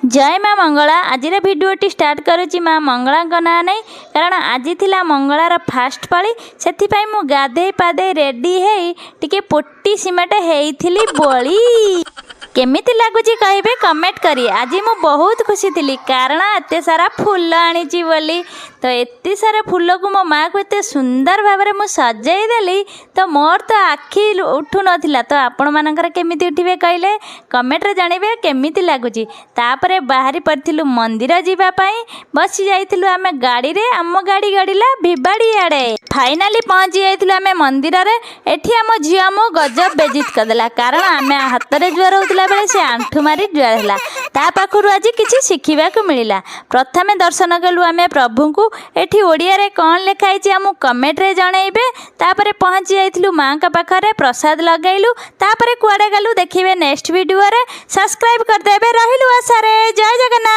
जय माँ मंगला आज भिडियोटी स्टार्ट करुच्ची माँ मंगला ना नहीं कारण आज थिला मंगलार फास्ट पाली से मु गाधे पाधे रेडी है टिके पोटी सिमेट हेइथिली बोली केमिति लगुची कहिबे कमेंट करी। आज मु बहुत खुशी थी कारण एत सारा फूल आनी बोली तो एत सारा फूल को मो माँ को एत सुंदर भाव में सजाई देली तो मोर तो आखि उठू नाला। तो आपण मानकर केमिति उठिबे कहले कमेंट रे जानिबे केमिति लगुची। तापरे बाहरी पड़थिलु मंदिर जीवा पई बसी जाइथिलु आमे गाड़ी रे आम गाड़ी गड़िला भिबाड़ी आड़े फाइनाली पहुंची जाइथिलु आमे मंदिर रे। एठी आम झिया मो गजब बेजित करदेला कारण आमे हाथ रे जुआर होतला बेले से आंठू मारी जुआर हला। ता पाखरु आज किछि शिखिबा को मिलिला। प्रथमे दर्शन कलु आमे प्रभु को। एठी ओडिया रे कोन लिखाई छि आमु कमेंट रे जणाइबे। तापरे पहुंची जाइथिलु मां का पाखरे प्रसाद लगाइलु। तापरे कुआडे गलु देखिबे नेक्स्ट वीडियो रे। सब्सक्राइब कर देबे। रहिलु आशा रे। जय जगन्नाथ।